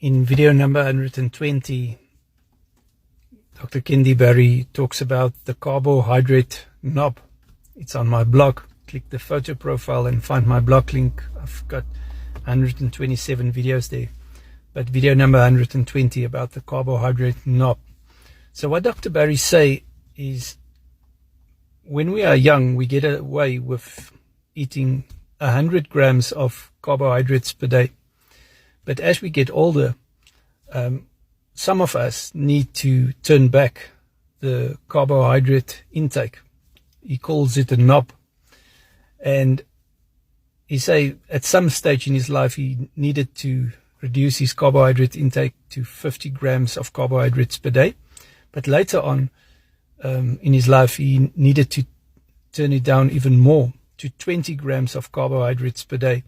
In video number 120, Dr. Kendi Barry talks about the carbohydrate knob. It's on my blog. Click the photo profile and find my blog link. I've got 127 videos there. But video number 120 about the carbohydrate knob. So what Dr. Barry say is, when we are young, we get away with eating 100 grams of carbohydrates per day. But as we get older, some of us need to turn back the carbohydrate intake. He calls it a knob. And he say at some stage in his life he needed to reduce his carbohydrate intake to 50 grams of carbohydrates per day. But later on in his life he needed to turn it down even more to 20 grams of carbohydrates per day.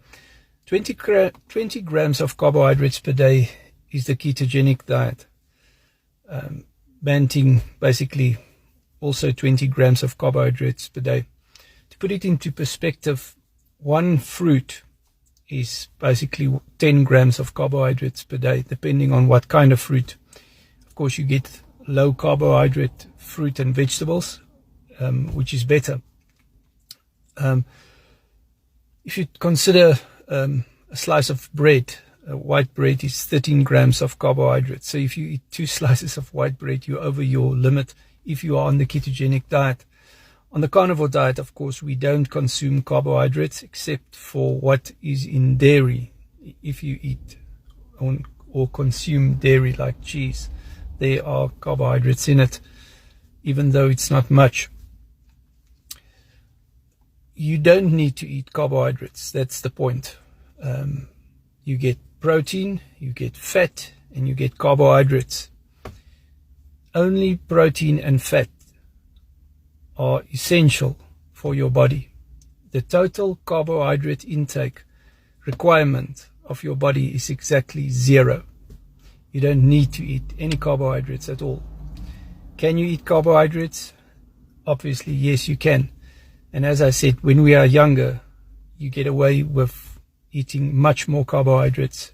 20 grams of carbohydrates per day is the ketogenic diet. Banting basically also 20 grams of carbohydrates per day. To put it into perspective, one fruit is basically 10 grams of carbohydrates per day, depending on what kind of fruit. Of course, you get low carbohydrate fruit and vegetables, which is better. If you consider a slice of bread, white bread is 13 grams of carbohydrates. So if you eat 2 slices of white bread, you're over your limit if you are on the ketogenic diet. On the carnivore diet, of course, we don't consume carbohydrates except for what is in dairy. If you eat or consume dairy like cheese, there are carbohydrates in it, even though it's not much. You don't need to eat carbohydrates. That's the point. You get protein, you get fat, and you get carbohydrates. Only protein and fat are essential for your body. The total carbohydrate intake requirement of your body is exactly 0. You don't need to eat any carbohydrates at all. Can you eat carbohydrates? Obviously, yes, you can. And as I said, when we are younger, you get away with eating much more carbohydrates.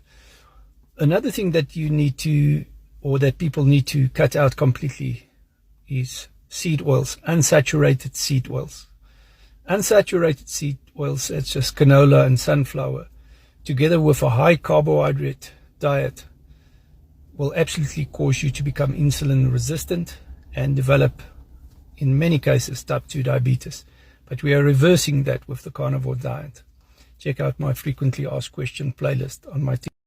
Another thing that you need to, or that people need to cut out completely, is seed oils, unsaturated seed oils. Unsaturated seed oils, such as canola and sunflower, together with a high carbohydrate diet, will absolutely cause you to become insulin resistant and develop, in many cases, type 2 diabetes. But we are reversing that with the carnivore diet. Check out my frequently asked question playlist on my